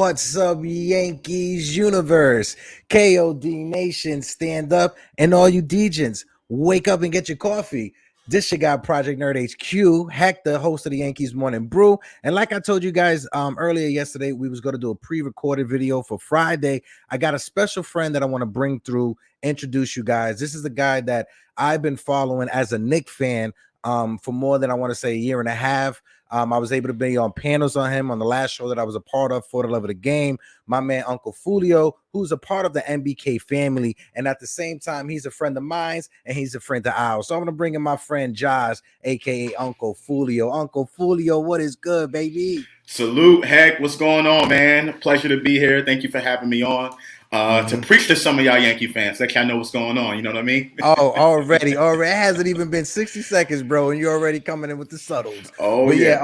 What's up, Yankees universe? KOD Nation, stand up. And all you Degens, wake up and get your coffee. This your guy, Project Nerd HQ, Hector, host of the Yankees Morning Brew. And like I told you guys earlier yesterday, we was going to do a pre-recorded video for Friday. I got a special friend that I want to bring through, introduce you guys. This is the guy that I've been following as a Knicks fan for more than, I want to say, a year and a half. I was able to be on panels on him on the last show that I was a part of, For the Love of the Game. My man, Uncle Foolio, who's a part of the MBK family. And at the same time, he's a friend of mine and he's a friend of ours. So I'm going to bring in my friend Josh, a.k.a. Uncle Foolio. Uncle Foolio, what is good, baby? Salute, Heck. What's going on, man? Pleasure to be here. Thank you for having me on. To preach to some of y'all Yankee fans, let y'all know what's going on. You know what I mean? Oh, already. It hasn't even been 60 seconds, bro, and you're already coming in with the subtles. Oh, but yeah.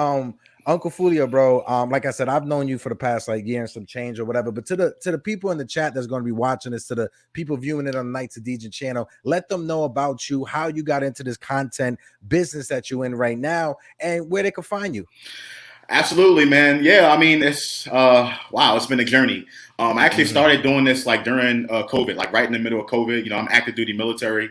Uncle Foolio, bro. Like I said, I've known you for the past year and some change or whatever. But to the people in the chat that's going to be watching this, to the people viewing it on the Knights of Dejan channel, let them know about you, how you got into this content business that you're in right now, and where they can find you. Absolutely, man. Yeah, I mean, it's wow, it's been a journey. I actually started doing this during COVID, right in the middle of COVID. You know, I'm active duty military.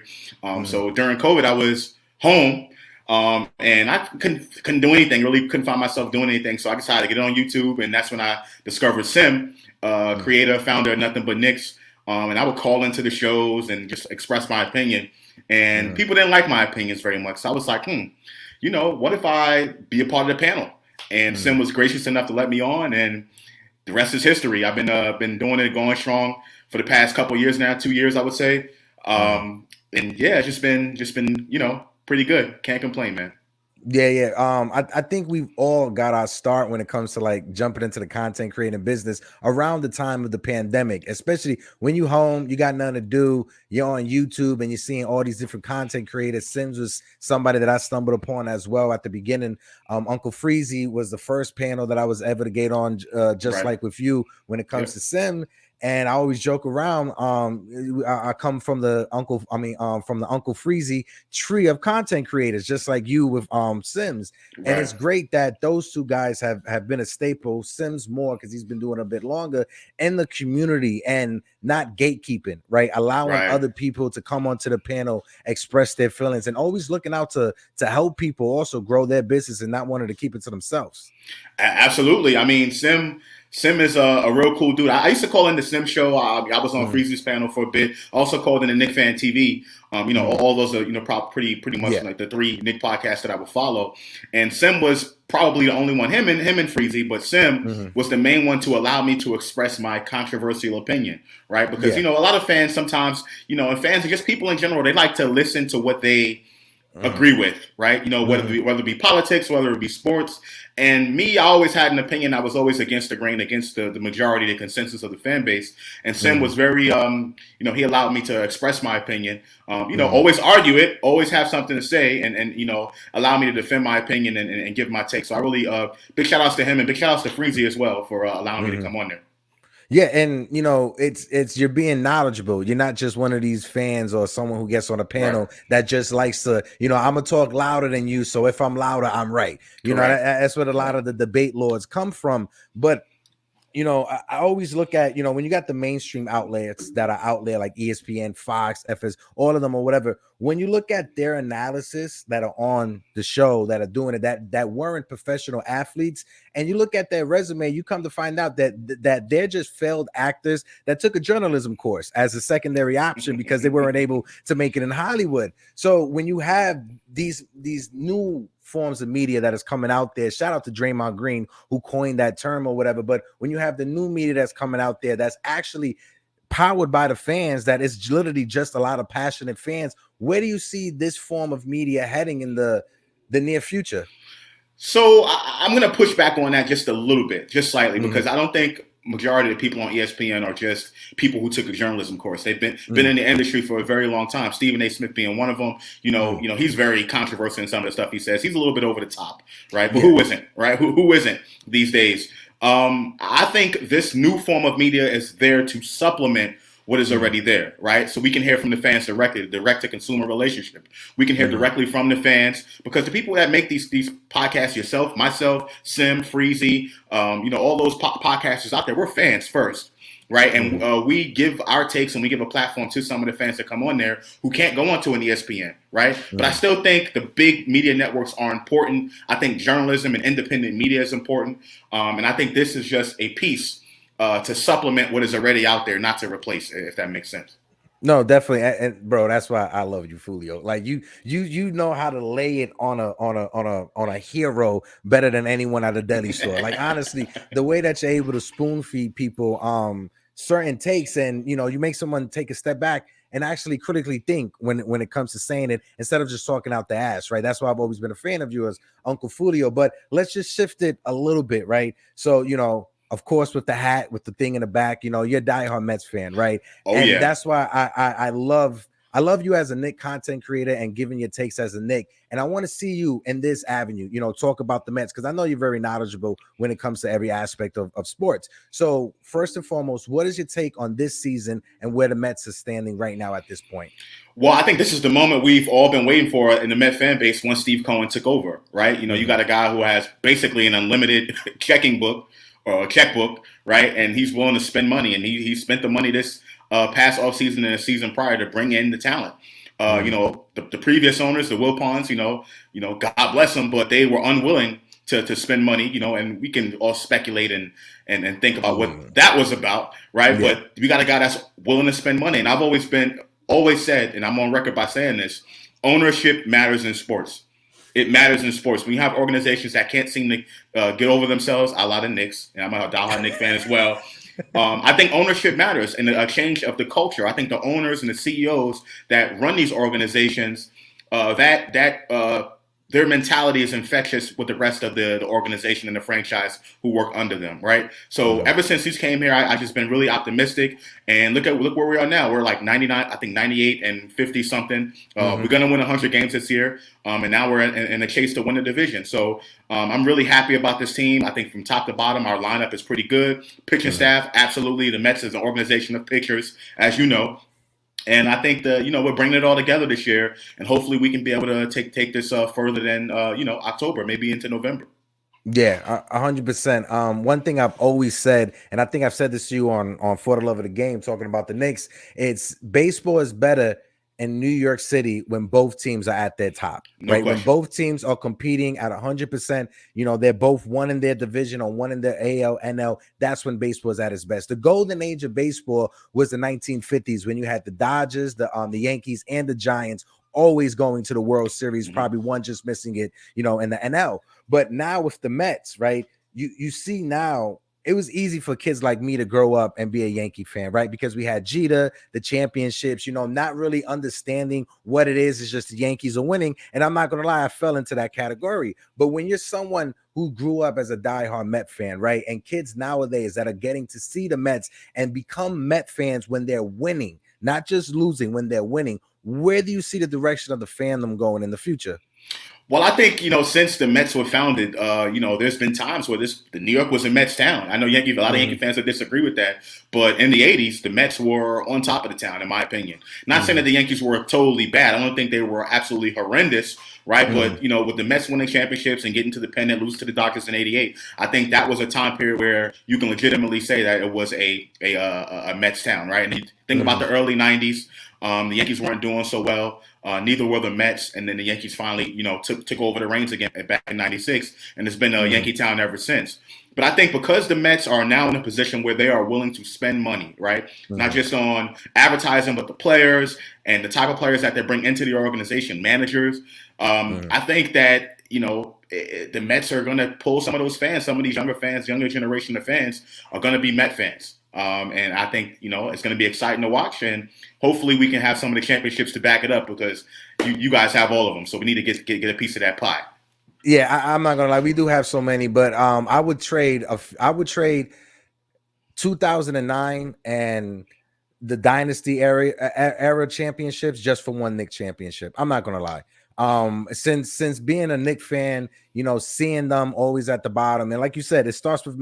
So during COVID, I was home and I couldn't do anything, really couldn't find myself doing anything. So I decided to get on YouTube, and that's when I discovered Sim, creator, founder of Nothing But Knicks. And I would call into the shows and just express my opinion. And people didn't like my opinions very much. So I was like, you know, what if I be a part of the panel? And Sim was gracious enough to let me on, and the rest is history. I've been doing it, going strong for the past couple of years now, 2 years, I would say. And yeah, it's just been, you know, pretty good. Can't complain, man. Yeah. I think we've all got our start when it comes to jumping into the content creating business around the time of the pandemic, especially when you home, you got nothing to do, you're on YouTube and you're seeing all these different content creators. Sims was somebody that I stumbled upon as well at the beginning. Uncle Freezy was the first panel that I was ever to get on, just like with you when it comes to Sim. And I always joke around. I come from the Uncle Freezy tree of content creators, just like you with Sims. And it's great that those two guys have been a staple. Sims more because he's been doing a bit longer in the community and not gatekeeping, right? Allowing other people to come onto the panel, express their feelings, and always looking out to help people also grow their business and not wanting to keep it to themselves. Absolutely. I mean, Sim is a real cool dude. I used to call in the Sim show. I was on Freezy's panel for a bit. I also called in the Nick Fan TV. You know, all those are, you know, pretty much like the three Nick podcasts that I would follow. And Sim was probably the only one, him and Freezy, but Sim was the main one to allow me to express my controversial opinion, right? Because, you know, a lot of fans sometimes, you know, and fans are just people in general, they like to listen to what they agree with, right? You know, whether it be politics, whether it be sports. And me, I always had an opinion. I was always against the grain, against the majority, the consensus of the fan base. And Sim was very, you know, he allowed me to express my opinion. You know, always argue it, always have something to say, and you know, allow me to defend my opinion and give my take. So I really, big shout outs to him and big shout outs to Freezy as well for allowing me to come on there. Yeah, and you know, it's you're being knowledgeable. You're not just one of these fans or someone who gets on a panel that just likes to, you know, I'm gonna talk louder than you, so if I'm louder, I'm right. You know, that's what a lot of the debate lords come from. But you know, I always look at, you know, when you got the mainstream outlets that are out there like ESPN, Fox, FS, all of them or whatever, when you look at their analysis that are on the show that are doing it, that weren't professional athletes, and you look at their resume, you come to find out that they're just failed actors that took a journalism course as a secondary option because they weren't able to make it in Hollywood. So when you have these new forms of media that is coming out there, shout out to Draymond Green who coined that term or whatever, but when you have the new media that's coming out there that's actually powered by the fans, that is literally just a lot of passionate fans, where do you see this form of media heading in the near future? So I'm going to push back on that just a little bit, just slightly, because I don't think majority of the people on ESPN are just people who took a journalism course. They've been in the industry for a very long time. Stephen A. Smith being one of them. You know, he's very controversial in some of the stuff he says. He's a little bit over the top, right? But who isn't, right? Who isn't these days? I think this new form of media is there to supplement what is already there, right? So we can hear from the fans directly, the direct-to-consumer relationship. We can hear directly from the fans because the people that make these podcasts, yourself, myself, Sim, Freezy, all those podcasters out there, we're fans first. Right. And we give our takes and we give a platform to some of the fans that come on there who can't go onto an ESPN. Right. But I still think the big media networks are important. I think journalism and independent media is important. And I think this is just a piece to supplement what is already out there, not to replace it, if that makes sense. No, definitely, and bro, that's why I love you, Foolio. Like you know how to lay it on a hero better than anyone at a deli store. Like honestly, the way that you're able to spoon feed people certain takes, and you make someone take a step back and actually critically think when it comes to saying it instead of just talking out the ass, right? That's why I've always been a fan of you as Uncle Foolio. But let's just shift it a little bit, right? So of course, with the hat, with the thing in the back, you're a diehard Mets fan, right? Oh, and yeah. That's why I love you as a Knick content creator and giving your takes as a Knick. And I want to see you in this avenue, talk about the Mets, because I know you're very knowledgeable when it comes to every aspect of sports. So first and foremost, what is your take on this season and where the Mets are standing right now at this point? Well, I think this is the moment we've all been waiting for in the Met fan base once Steve Cohen took over, right? You got a guy who has basically an unlimited checking book or a checkbook, right? And he's willing to spend money, and he spent the money this past offseason and the season prior to bring in the talent. The previous owners, the Wilpons, God bless them, but they were unwilling to spend money, and we can all speculate and think about what that was about, right? Yeah. But we got a guy that's willing to spend money, and I've always said, and I'm on record by saying this: ownership matters in sports. It matters in sports. When you have organizations that can't seem to get over themselves, a lot of Knicks, and I'm a diehard Knicks fan as well. I think ownership matters and a change of the culture. I think the owners and the CEOs that run these organizations, their mentality is infectious with the rest of the organization and the franchise who work under them, right? So ever since he's came here, I just been really optimistic. And look where we are now. We're like 99, I think 98 and 50 something. We're going to win 100 games this year. And now we're in a chase to win the division. So I'm really happy about this team. I think from top to bottom, our lineup is pretty good. Pitching staff, absolutely. The Mets is an organization of pitchers, as you know. And I think we're bringing it all together this year, and hopefully we can be able to take this further than October, maybe into November. Yeah, 100%. One thing I've always said, and I think I've said this to you on For the Love of the Game, talking about the Knicks, it's baseball is better in New York City when both teams are at their top, right? When both teams are competing at 100%, they're both one in their division or one in their AL, NL. That's when baseball is at its best. The golden age of baseball was the 1950s when you had the Dodgers, the Yankees, and the Giants always going to the World Series, probably one just missing it, in the NL. But now with the Mets, right, you see now, it was easy for kids like me to grow up and be a Yankee fan, right? Because we had Jeter, the championships, not really understanding what it is. It's just the Yankees are winning. And I'm not going to lie, I fell into that category. But when you're someone who grew up as a diehard Met fan, right? And kids nowadays that are getting to see the Mets and become Met fans when they're winning, not just losing, when they're winning, where do you see the direction of the fandom going in the future? Well, I think, since the Mets were founded, there's been times where the New York was a Mets town. I know a lot of Yankee fans that disagree with that, but in the 80s, the Mets were on top of the town, in my opinion. Not saying that the Yankees were totally bad. I don't think they were absolutely horrendous, right? But, with the Mets winning championships and getting to the pennant, losing to the Dodgers in 88, I think that was a time period where you can legitimately say that it was a Mets town, right? And you think about the early 90s, the Yankees weren't doing so well. Neither were the Mets, and then the Yankees finally, took over the reins again back in '96, and it's been a Yankee town ever since. But I think because the Mets are now in a position where they are willing to spend money, right, not just on advertising, but the players and the type of players that they bring into the organization, managers. I think that the Mets are going to pull some of those fans. Some of these younger fans, younger generation of fans, are going to be Met fans. And I think, it's going to be exciting to watch, and hopefully we can have some of the championships to back it up, because you guys have all of them. So we need to get a piece of that pie. Yeah, I'm not gonna lie, we do have so many, but I would trade 2009 and the dynasty era championships just for one Knicks championship. I'm not gonna lie. Since being a Knicks fan, seeing them always at the bottom, and like you said, it starts with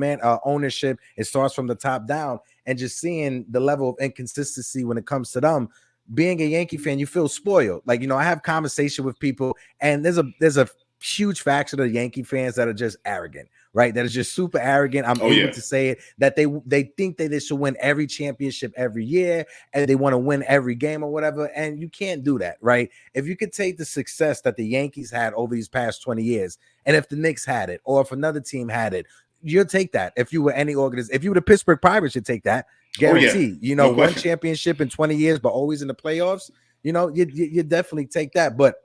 ownership. It starts from the top down, and just seeing the level of inconsistency when it comes to them. Being a Yankee fan, you feel spoiled. Like, I have conversation with people, and there's a huge faction of Yankee fans that are just arrogant, right? That is just super arrogant. I'm able to say it, that they think that they should win every championship every year and they want to win every game or whatever. And you can't do that, right? If you could take the success that the Yankees had over these past 20 years, and if the Knicks had it, or if another team had it, you'll take that. If you were any organization, if you were the Pittsburgh Pirates, you'd take that. Guarantee. No one championship in 20 years, but always in the playoffs. You definitely take that. But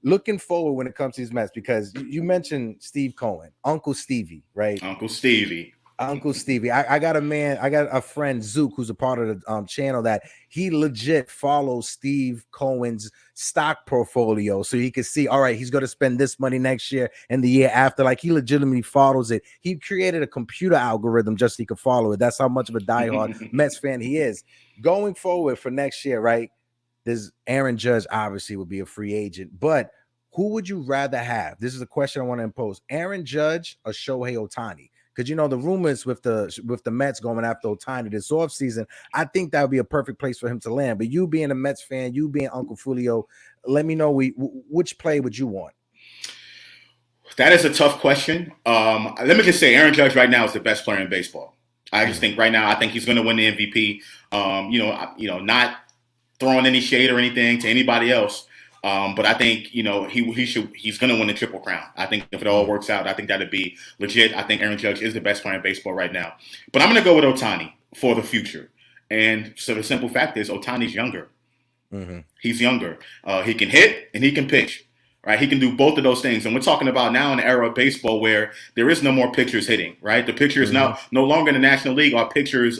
looking forward when it comes to these Mets, because you mentioned Steve Cohen, Uncle Stevie, right? Uncle Stevie. I got a friend, Zook, who's a part of the channel, that he legit follows Steve Cohen's stock portfolio so he can see, all right, he's going to spend this money next year and the year after. Like, he legitimately follows it. He created a computer algorithm just so he could follow it. That's how much of a diehard Mets fan he is. Going forward for next year, right? There's Aaron Judge obviously would be a free agent, but who would you rather have? This is a question I want to impose. Aaron Judge or Shohei Ohtani? Because the rumors with the Mets going after Ohtani this offseason, I think that would be a perfect place for him to land. But you being a Mets fan, you being Uncle Foolio, let me know which play would you want? That is a tough question. Let me just say, Aaron Judge right now is the best player in baseball. I just think right now, I think he's going to win the MVP. Not throwing any shade or anything to anybody else. But I think, he's going to win the Triple Crown. I think if it all works out, I think that'd be legit. I think Aaron Judge is the best player in baseball right now. But I'm going to go with Ohtani for the future. And so the simple fact is Ohtani's younger. Mm-hmm. He's younger. He can hit and he can pitch. Right, he can do both of those things, and we're talking about now in the era of baseball where there is no more pitchers hitting. Right, the pitchers now no longer in the National League are pitchers,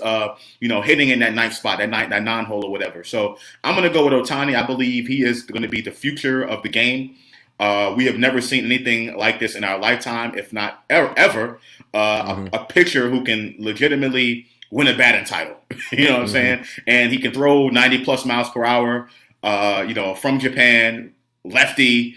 hitting in that ninth spot, that non-hole or whatever. So I'm going to go with Ohtani. I believe he is going to be the future of the game. We have never seen anything like this in our lifetime, if not ever. A pitcher who can legitimately win a batting title. You know what I'm saying? And he can throw 90 plus miles per hour. From Japan. Lefty,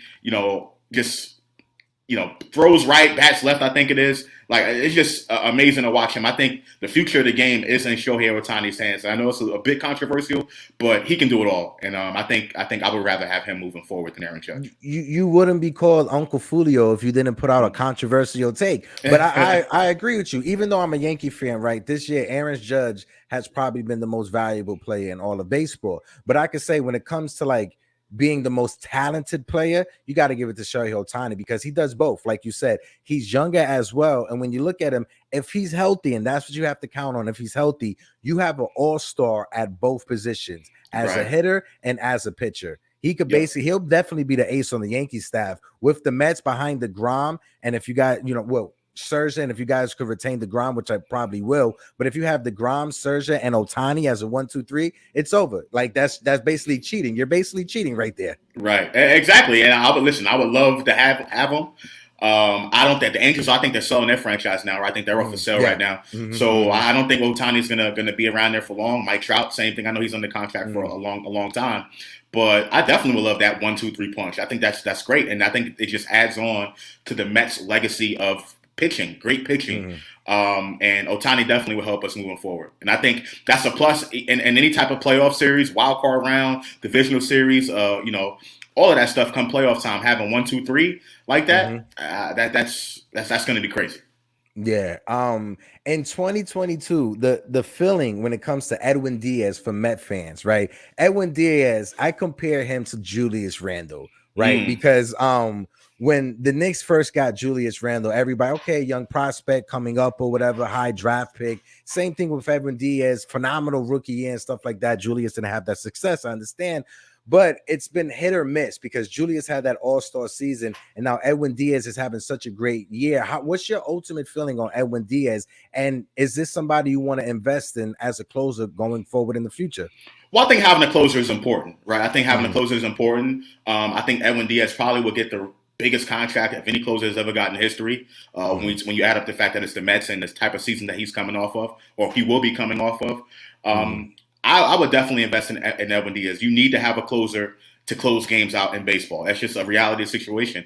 throws right, bats left, I think it is. Like, it's just amazing to watch him. I think the future of the game is in Shohei Ohtani's hands. I know it's a bit controversial, but he can do it all. And I think I would rather have him moving forward than Aaron Judge. You wouldn't be called Uncle Foolio if you didn't put out a controversial take. But I agree with you. Even though I'm a Yankee fan, right, this year, Aaron Judge has probably been the most valuable player in all of baseball. But I could say when it comes to, like, being the most talented player, you got to give it to Shohei Ohtani, because he does both. Like you said, he's younger as well. And when you look at him, if he's healthy, and that's what you have to count on, if he's healthy, you have an all-star at both positions, as a hitter and as a pitcher. He could he'll definitely be the ace on the Yankees staff with the Mets behind the Grom. And if you got, Scherzer, and if you guys could retain the Grom, which I probably will, but if you have the Grom, Scherzer, and Ohtani as a 1-2-3, it's over. Like, that's basically cheating. You're basically cheating right there. Right, exactly. And I would love to have him. I don't think the Angels, I think they're selling their franchise now. Right? I think they're up for sale right now. So I don't think Ohtani's gonna be around there for long. Mike Trout, same thing. I know he's under contract for a long time. But I definitely would love that 1-2-3 punch. I think that's great, and I think it just adds on to the Mets' legacy of pitching, great pitching. And Ohtani definitely will help us moving forward. And I think that's a plus in any type of playoff series, wild card round, divisional series, all of that stuff come playoff time. Having 1-2-3 like that, that's going to be crazy. Yeah. In 2022, the feeling when it comes to Edwin Diaz for Met fans, right? Edwin Diaz, I compare him to Julius Randle, right? Because when the Knicks first got Julius Randle, everybody, okay, young prospect coming up or whatever, high draft pick. Same thing with Edwin Diaz, phenomenal rookie year and stuff like that. Julius didn't have that success, I understand. But it's been hit or miss, because Julius had that all-star season, and now Edwin Diaz is having such a great year. What's your ultimate feeling on Edwin Diaz? And is this somebody you want to invest in as a closer going forward in the future? Well, I think having a closer is important, right? I think having a closer is important. I think Edwin Diaz probably will get the biggest contract of any closer has ever gotten in history. When you add up the fact that it's the Mets and the type of season that he's coming off of, or he will be coming off of, I would definitely invest in Edwin Diaz. You need to have a closer to close games out in baseball. That's just a reality situation.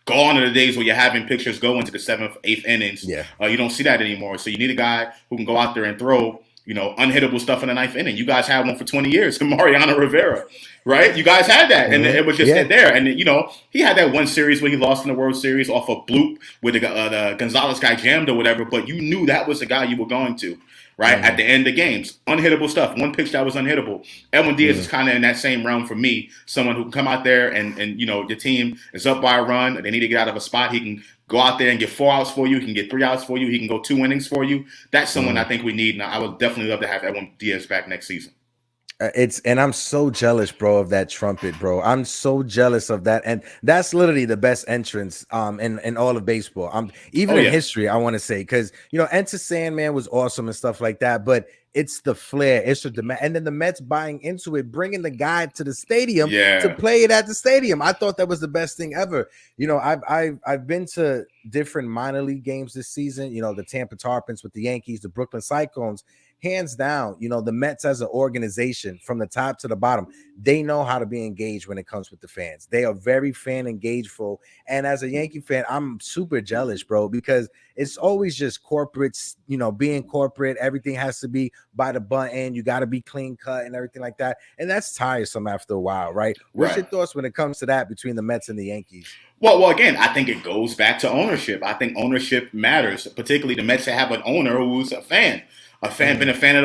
Gone are the days where you're having pitchers go into the 7th, 8th innings. Yeah. You don't see that anymore. So you need a guy who can go out there and throw, unhittable stuff in the 9th inning. You guys had one for 20 years, Mariano Rivera, right? You guys had that, and it was just there. And he had that one series where he lost in the World Series off a bloop where the Gonzalez guy jammed or whatever. But you knew that was the guy you were going to. Right at the end of games, unhittable stuff. One pitch that was unhittable. Edwin Diaz is kind of in that same realm for me. Someone who can come out there and your team is up by a run. They need to get out of a spot. He can go out there and get 4 outs for you. He can get 3 outs for you. He can go 2 innings for you. That's someone I think we need. And I would definitely love to have Edwin Diaz back next season. And I'm so jealous, bro, of that trumpet, bro. I'm so jealous of that, and that's literally the best entrance in all of baseball. Even in history, I want to say, because Enter Sandman was awesome and stuff like that, but it's the flair, it's the demand, and then the Mets buying into it, bringing the guy to the stadium to play it at the stadium. I thought that was the best thing ever. I've been to different minor league games this season. The Tampa Tarpons with the Yankees, the Brooklyn Cyclones. Hands down, the Mets as an organization from the top to the bottom, they know how to be engaged when it comes with the fans. They are very fan engageful. And as a Yankee fan, I'm super jealous, bro, because it's always just corporates, being corporate. Everything has to be by the button. You got to be clean cut and everything like that. And that's tiresome after a while, right? What's your thoughts when it comes to that between the Mets and the Yankees? Well, again, I think it goes back to ownership. I think ownership matters, particularly the Mets have an owner who's a fan. Been a fan of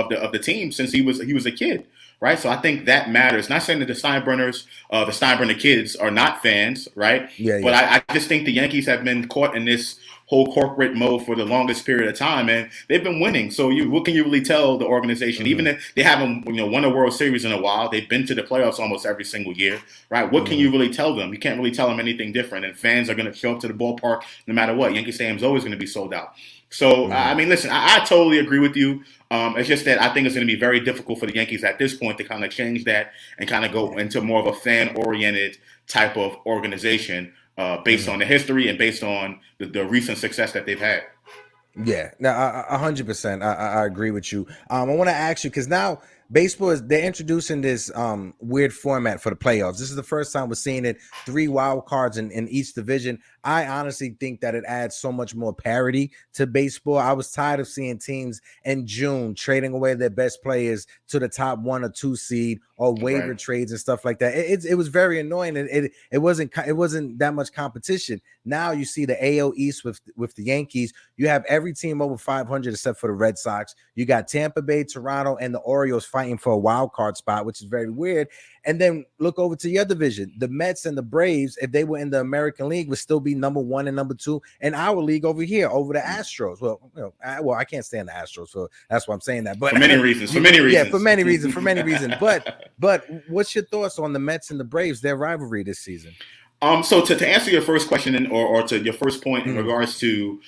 the of the team since he was a kid, right? So I think that matters. Not saying that the Steinbrenner kids are not fans, right? But I just think the Yankees have been caught in this whole corporate mode for the longest period of time, and they've been winning. So what can you really tell the organization? Even if they haven't won a World Series in a while, they've been to the playoffs almost every single year, right? What can you really tell them? You can't really tell them anything different, and fans are going to show up to the ballpark no matter what. Yankee Stadium's always going to be sold out. So, I mean, listen, I totally agree with you. It's just that I think it's going to be very difficult for the Yankees at this point to kind of change that and kind of go into more of a fan-oriented type of organization based on the history and based on the recent success that they've had. Yeah, no, 100%. I agree with you. I want to ask you, because now baseball they're introducing this weird format for the playoffs. This is the first time we're seeing it, 3 wild cards in each division. I honestly think that it adds so much more parity to baseball. I was tired of seeing teams in June trading away their best players to the top 1 or 2 seed or waiver trades and stuff like that. It was very annoying, and it wasn't that much competition. Now you see the AL East with the Yankees. You have every team over 500 except for the Red Sox. You got Tampa Bay, Toronto, and the Orioles fighting for a wild card spot, which is very weird. And then look over to your division. The Mets and the Braves, if they were in the American League, would still be number 1 and number 2 in our league over here, over the Astros. Well, I can't stand the Astros, so that's why I'm saying that. But for many reasons. Yeah, for many reasons. But what's your thoughts on the Mets and the Braves, their rivalry this season? So to answer your first question or to your first point in regards to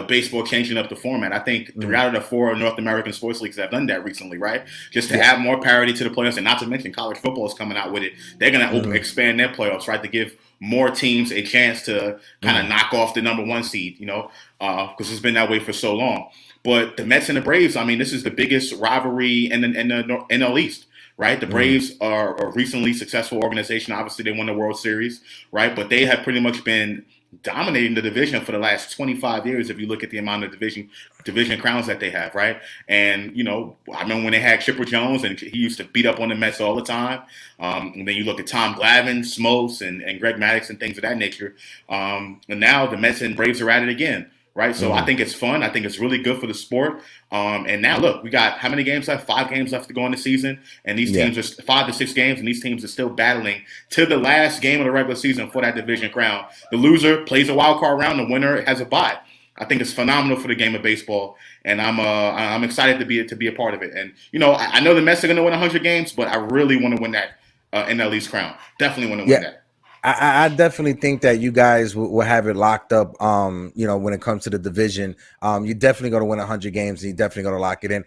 baseball changing up the format, I think 3 out of the 4 North American sports leagues have done that recently, right? Just to add more parity to the playoffs, and not to mention college football is coming out with it. They're going to expand their playoffs, right, to give more teams a chance to kind of knock off the number 1 seed, because it's been that way for so long. But the Mets and the Braves, I mean, this is the biggest rivalry in the NL East. Right, the Braves are a recently successful organization. Obviously, they won the World Series, right? But they have pretty much been dominating the division for the last 25 years. If you look at the amount of division crowns that they have, right? And I remember when they had Chipper Jones, and he used to beat up on the Mets all the time. And then you look at Tom Glavine, Smoltz, and Greg Maddux, and things of that nature. And now the Mets and Braves are at it again. Right. So I think it's fun. I think it's really good for the sport. And now, look, we got how many games left? 5 games left to go in the season. And these teams are 5 to 6 games. And these teams are still battling to the last game of the regular season for that division crown. The loser plays a wild card round. The winner has a bye. I think it's phenomenal for the game of baseball. And I'm excited to be a part of it. And, I know the Mets are going to win 100 games, but I really want to win that NL East crown. Definitely want to win that. I definitely think that you guys will have it locked up. When it comes to the division, you're definitely going to win 100 games, and you're definitely going to lock it in.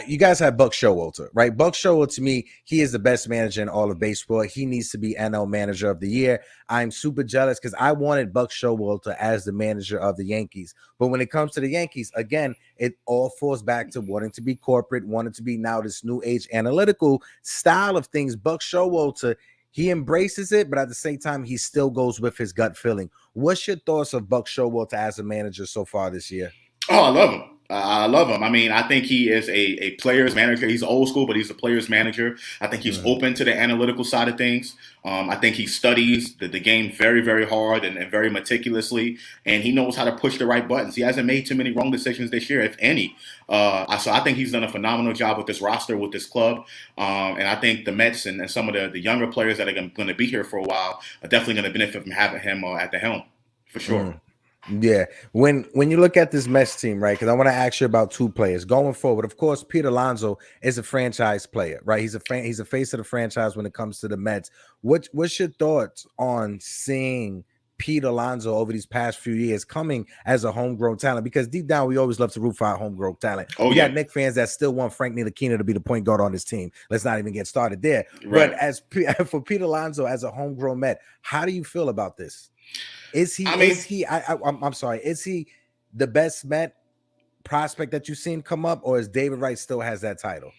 You guys have Buck Showalter, right? Buck Showalter, to me, he is the best manager in all of baseball. He needs to be NL Manager of the Year. I'm super jealous because I wanted Buck Showalter as the manager of the Yankees. But when it comes to the Yankees, again, it all falls back to wanting to be corporate, wanting to be now this new age analytical style of things. Buck Showalter, he embraces it, but at the same time, he still goes with his gut feeling. What's your thoughts of Buck Showalter as a manager so far this year? Oh, I love him. I love him. I mean, I think he is a player's manager. He's old school, but he's a player's manager. I think he's open to the analytical side of things. I think he studies the game very, very hard and very meticulously, and he knows how to push the right buttons. He hasn't made too many wrong decisions this year, if any. So I think he's done a phenomenal job with this roster, with this club. And I think the Mets and some of the younger players that are going to be here for a while are definitely going to benefit from having him at the helm, for sure. Yeah, when you look at this Mets team, right? Because I want to ask you about two players going forward. Of course, Pete Alonso is a franchise player, right? He's a face of the franchise when it comes to the Mets. What's your thoughts on seeing Pete Alonso over these past few years coming as a homegrown talent? Because deep down, we always love to root for our homegrown talent. We got Knicks fans that still want Frank Ntilikina to be the point guard on this team. Let's not even get started there. Right. But for Pete Alonso as a homegrown Met, how do you feel about this? Is he the best Met prospect that you've seen come up, or is David Wright still has that title?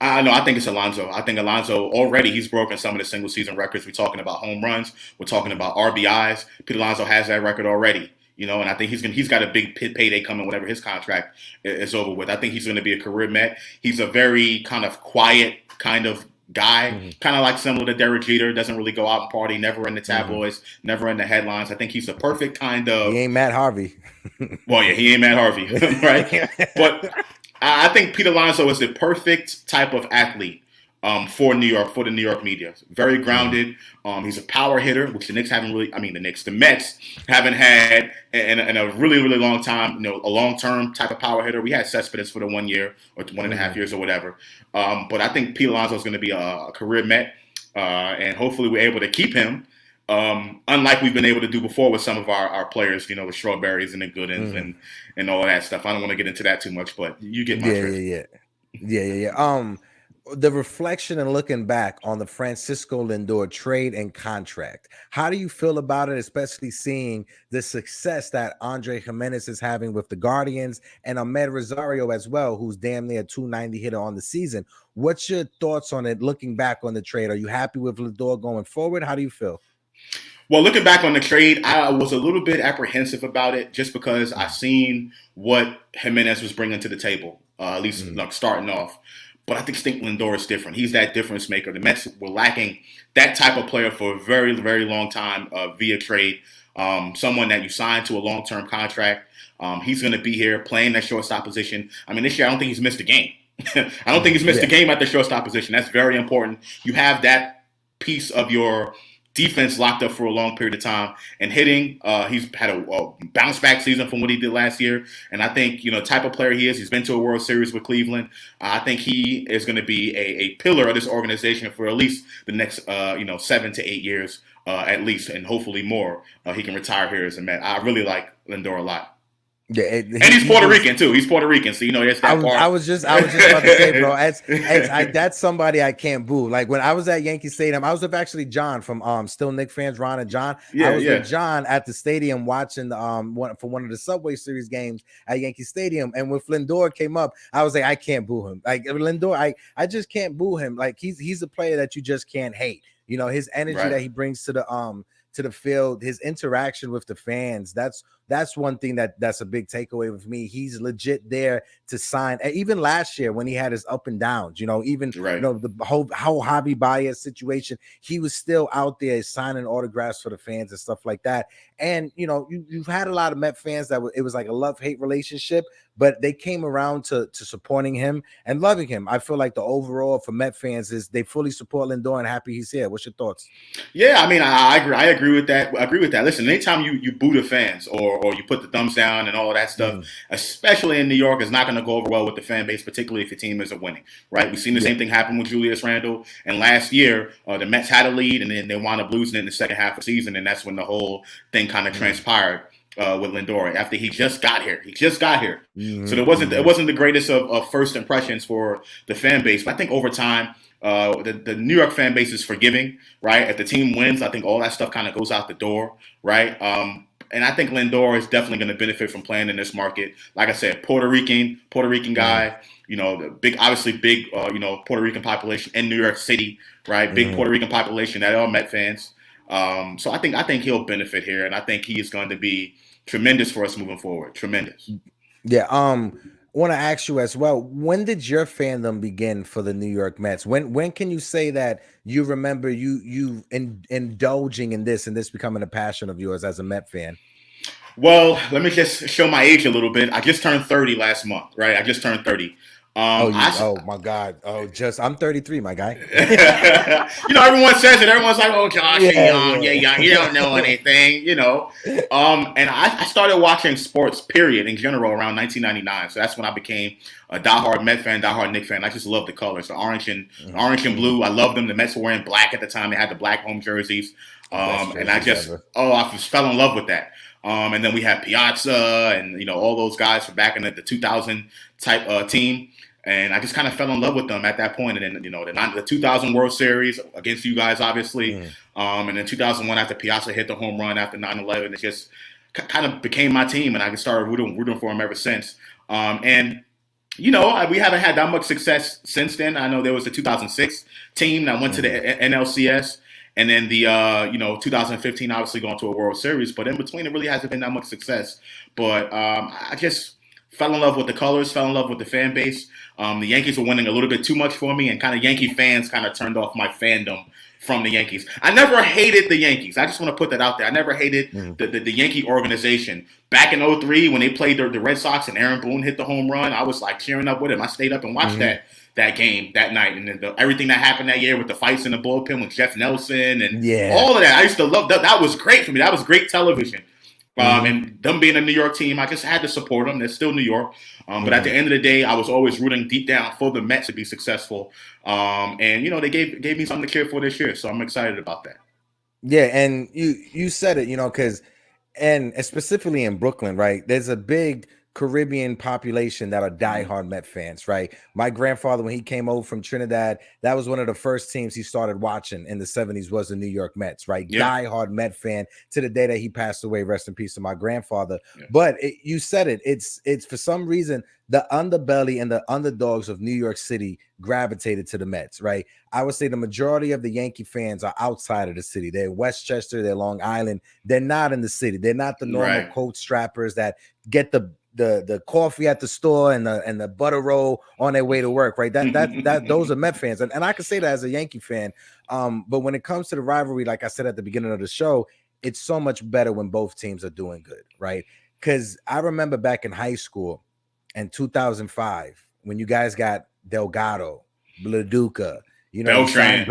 No, I think it's Alonso. I think Alonso already, he's broken some of the single season records. We're talking about home runs. We're talking about RBIs. Pete Alonso has that record already, and I think he's got a big payday coming whenever his contract is over with. I think he's going to be a career Met. He's a very kind of quiet kind of guy, kind of like similar to Derek Jeter, doesn't really go out and party, never in the tabloids, never in the headlines. I think he's a perfect kind of... He ain't Matt Harvey. Well, yeah, he ain't Matt Harvey, right? But I think Pete Alonso is the perfect type of athlete for New York, for the New York media. Very grounded. He's a power hitter, which the Mets haven't had in a really, really long time. A long-term type of power hitter. We had Cespedes for the 1 year or 1.5 years or whatever. But I think Pete Alonso is going to be a career Met, and hopefully we're able to keep him. Unlike we've been able to do before with some of our players, with Strawberries and the Goodens and all of that stuff. I don't want to get into that too much, but you get my drift. Yeah. The reflection and looking back on the Francisco Lindor trade and contract, how do you feel about it, especially seeing the success that Andre Jimenez is having with the Guardians and Ahmed Rosario as well, who's damn near 290 hitter on the season? What's your thoughts on it looking back on the trade? Are you happy with Lindor going forward? How do you feel? Well, looking back on the trade, I was a little bit apprehensive about it just because I seen what Jimenez was bringing to the table, at least like starting off. But I think Lindor is different. He's that difference maker. The Mets were lacking that type of player for a very, very long time via trade. Someone that you sign to a long-term contract. He's going to be here playing that shortstop position. I mean, this year I don't think he's missed a game. I don't think he's missed a game at the shortstop position. That's very important. You have that piece of your defense locked up for a long period of time and hitting. He's had a bounce back season from what he did last year. And I think, type of player he is, he's been to a World Series with Cleveland. I think he is going to be a pillar of this organization for at least the next, 7 to 8 years, at least, and hopefully more. He can retire here as a Met. I really like Lindor a lot. Yeah, and he's Puerto Rican too. He's Puerto Rican, so there's that part. I was just about to say, bro, that's somebody I can't boo. Like when I was at Yankee Stadium, I was with actually John from Still Knicks fans, Ron and John. I was with John at the stadium watching one of the Subway Series games at Yankee Stadium, and when Lindor came up, I was like, I can't boo him. Like Lindor, I just can't boo him. Like he's a player that you just can't hate. His energy that he brings to the field, his interaction with the fans. That's one thing that's a big takeaway with me. He's legit there to sign. Even last year when he had his up and downs, the whole Javi Baez situation, he was still out there signing autographs for the fans and stuff like that. And you've had a lot of Met fans that it was like a love-hate relationship, but they came around to supporting him and loving him. I feel like the overall for Met fans is they fully support Lindor and happy he's here. What's your thoughts? Yeah, I mean, I agree with that. Listen, anytime you boo the fans or or you put the thumbs down and all of that stuff, especially in New York, is not going to go over well with the fan base, particularly if your team isn't winning, right? We've seen the same thing happen with Julius Randle, and last year the Mets had a lead, and then they wound up losing it in the second half of the season, and that's when the whole thing kind of transpired with Lindor after he just got here. So it wasn't the greatest of first impressions for the fan base, but I think over time, the New York fan base is forgiving, right? If the team wins, I think all that stuff kind of goes out the door, right? And I think Lindor is definitely going to benefit from playing in this market. Like I said, Puerto Rican guy, obviously big, Puerto Rican population in New York City, right? Big Puerto Rican population that are Met fans. So I think he'll benefit here, and I think he is going to be tremendous for us moving forward. Tremendous. Yeah. I want to ask you as well, when did your fandom begin for the New York Mets? When can you say that you remember you indulging in this and this becoming a passion of yours as a Met fan? Well, let me just show my age a little bit. I just turned 30 last month, right? I just turned 30. Oh my God. I'm 33, my guy. Everyone says it. Everyone's like, oh, Josh, you're young. You don't know anything, And I started watching sports, period, in general around 1999. So that's when I became a diehard Met fan, diehard Knicks fan. I just love the colors, the orange and blue. I loved them. The Mets were wearing black at the time. They had the black home jerseys. And I just fell in love with that. And then we had Piazza and, all those guys from back in the 2000 type team. And I just kind of fell in love with them at that point. And then, the 2000 World Series against you guys, obviously. And then 2001 after Piazza hit the home run after 9/11, it just kind of became my team. And I started rooting for him ever since. We haven't had that much success since then. I know there was the 2006 team that went to the NLCS. And then the 2015 obviously going to a World Series. But in between, it really hasn't been that much success. But I just fell in love with the colors, fell in love with the fan base. The Yankees were winning a little bit too much for me, and kind of Yankee fans kind of turned off my fandom from the Yankees. I never hated the Yankees. I just want to put that out there. I never hated the Yankee organization. Back in 2003, when they played the Red Sox and Aaron Boone hit the home run, I was like cheering up with him. I stayed up and watched that game that night, and then everything that happened that year with the fights in the bullpen with Jeff Nelson and all of that. I used to love that. That was great for me. That was great television. And them being a New York team, I just had to support them. They're still New York. But at the end of the day, I was always rooting deep down for the Mets to be successful. And, they gave me something to cheer for this year. So I'm excited about that. Yeah. And you said it, and specifically in Brooklyn, right? There's a big Caribbean population that are diehard Met fans, right? My grandfather, when he came over from Trinidad, that was one of the first teams he started watching in the 70s was the New York Mets, right? Yep. Diehard Met fan to the day that he passed away. Rest in peace to my grandfather. Yep. But you said it. It's for some reason the underbelly and the underdogs of New York City gravitated to the Mets, right? I would say the majority of the Yankee fans are outside of the city. They're Westchester, they're Long Island. They're not in the city. They're not the normal coat strappers that get the coffee at the store and the butter roll on their way to work, right? That those are Met fans, and I can say that as a Yankee fan. But when it comes to the rivalry, like I said at the beginning of the show, it's so much better when both teams are doing good, right? Because I remember back in high school in 2005 when you guys got Delgado, Bladuca, Beltran,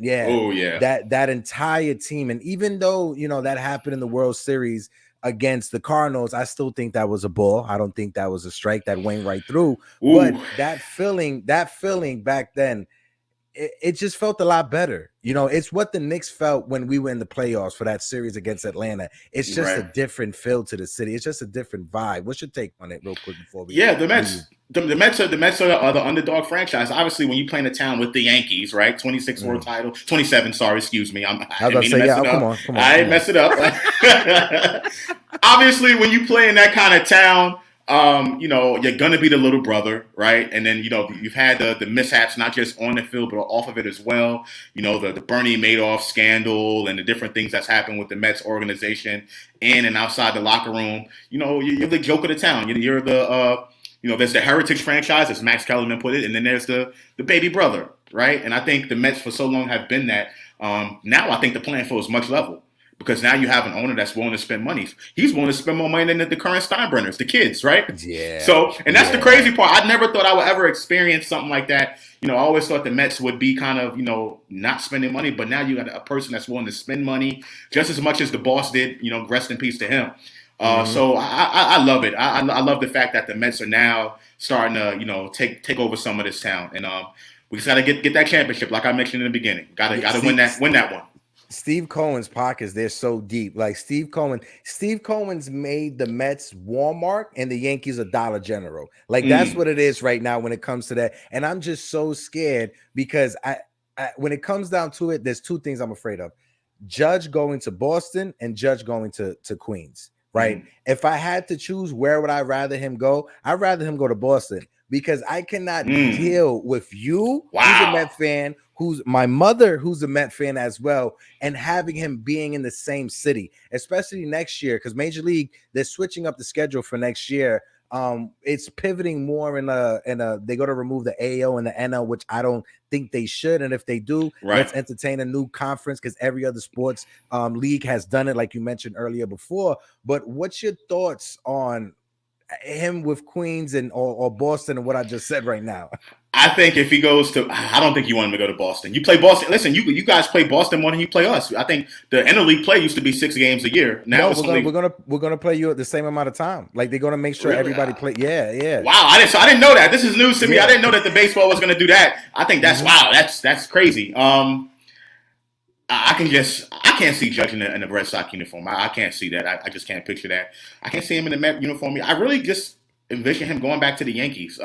that entire team, and even though that happened in the World Series against the Cardinals, I still think that was a ball. I don't think that was a strike that went right through. Ooh. But that feeling back then, it just felt a lot better. It's what the Knicks felt when we were in the playoffs for that series against Atlanta. It's just a different feel to the city. It's just a different vibe. What's your take on it, real quick before we? Yeah, the Mets. The Mets are the underdog franchise. Obviously, when you play in a town with the Yankees, right? 26 world title, 27. Sorry, excuse me. I didn't mean to mess it up. Come on. I didn't mess it up. Obviously, when you play in that kind of town, you're gonna be the little brother, right? And then you've had the mishaps not just on the field but off of it as well. The Bernie Madoff scandal and the different things that's happened with the Mets organization in and outside the locker room. You're the joke of the town. You're the there's the heritage franchise, as Max Kellerman put it, and then there's the baby brother, right? And I think the Mets for so long have been that. Now I think the playing field is much level. Because now you have an owner that's willing to spend money. He's willing to spend more money than the current Steinbrenners, the kids, right? Yeah. So, and that's the crazy part. I never thought I would ever experience something like that. I always thought the Mets would be kind of, not spending money. But now you got a person that's willing to spend money just as much as the boss did, rest in peace to him. So I love it. I love the fact that the Mets are now starting to take over some of this town, and we just got to get that championship, like I mentioned in the beginning. Got to win that one. Steve Cohen's pockets, they're so deep. Like Steve Cohen's made the Mets Walmart and the Yankees a Dollar General. Like that's what it is right now when it comes to that. And I'm just so scared because I when it comes down to it, there's two things I'm afraid of. Judge going to Boston and Judge going to Queens, right? If I had to choose, where would I rather him go? I'd rather him go to Boston because I cannot deal with you, who's a Met fan, who's my mother, who's a Met fan as well, and having him being in the same city, especially next year, because Major League, they're switching up the schedule for next year. It's pivoting more in a they go to remove the AO and the NL, which I don't think they should. And if they do, let's entertain a new conference because every other sports league has done it, like you mentioned earlier before. But what's your thoughts on him with Queens and or Boston and what I just said right now? I think if he goes to, I don't think you want him to go to Boston. You play Boston. Listen, you guys play Boston more than you play us. I think the interleague play used to be 6 games a year. Now we're gonna play you at the same amount of time. Like they're gonna make sure everybody play. Yeah. Wow, I didn't know that. This is news to me. I didn't know that the baseball was gonna do that. I think that's wow. That's crazy. I can't see Judge in the Red Sox uniform. I can't see that. I just can't picture that. I can't see him in the Met uniform. I really just envision him going back to the Yankees.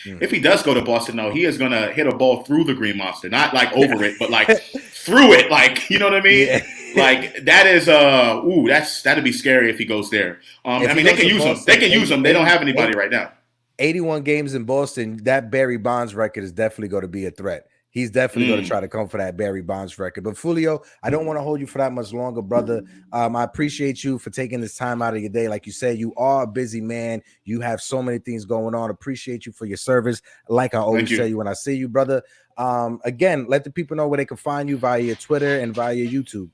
If he does go to Boston, though, he is going to hit a ball through the Green Monster. Not like over it, but like through it. Like, you know what I mean? Yeah. Like, that is, that'd be scary if he goes there. I mean, they can use him. They can use him. They don't have anybody right now. 81 games in Boston, that Barry Bonds record is definitely going to be a threat. He's definitely going to try to come for that Barry Bonds record. But Foolio, I don't want to hold you for that much longer, brother. I appreciate you for taking this time out of your day. Like you said, you are a busy man. You have so many things going on. Appreciate you for your service. Like I always tell you when I see you, brother. Again, let the people know where they can find you via your Twitter and via your YouTube.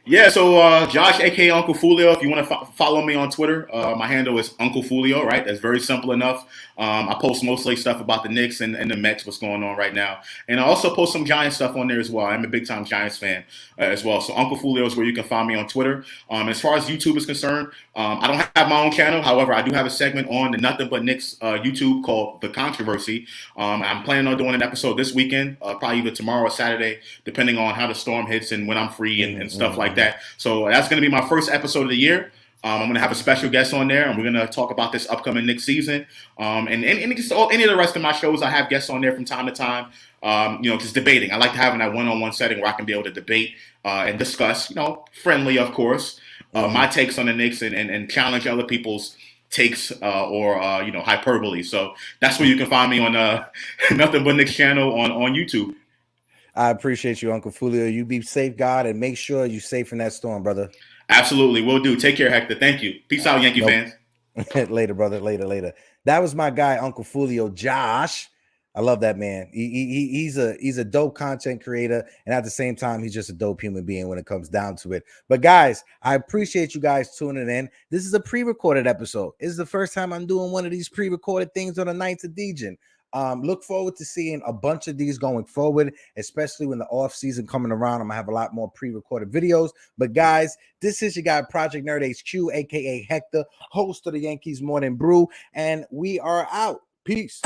Yeah, so Josh, aka Uncle Foolio, if you want to follow me on Twitter, my handle is Uncle Foolio, right? That's very simple enough. I post mostly stuff about the Knicks and the Mets, what's going on right now. And I also post some Giants stuff on there as well. I'm a big-time Giants fan as well. So Uncle Foolio is where you can find me on Twitter. As far as YouTube is concerned, I don't have my own channel. However, I do have a segment on the Nothing But Knicks YouTube called The Controversy. I'm planning on doing an episode this weekend, probably either tomorrow or Saturday, depending on how the storm hits and when I'm free and stuff like that. So that's going to be my first episode of the year. I'm going to have a special guest on there, and we're going to talk about this upcoming Knicks season. And any of the rest of my shows, I have guests on there from time to time, just debating. I like having that one-on-one setting where I can be able to debate and discuss, friendly, of course, my takes on the Knicks and challenge other people's takes or hyperbole. So that's where you can find me on Nothing But Knicks channel on YouTube. I appreciate you, Uncle Foolio. You be safe, God, and make sure you're safe in that storm, brother. Absolutely. Will do. Take care, Hector. Thank you. Peace out, Yankee fans. Later, brother. Later. That was my guy, Uncle Foolio, Josh. I love that man. He's a dope content creator, and at the same time, he's just a dope human being when it comes down to it. But guys, I appreciate you guys tuning in. This is a pre-recorded episode. This is the first time I'm doing one of these pre-recorded things on the 9th of Dejan. Look forward to seeing a bunch of these going forward, especially when the off season coming around. I'm gonna have a lot more pre-recorded videos. But guys, this is your guy, Project Nerd HQ, aka Hector, host of the Yankees Morning Brew, and we are out. Peace.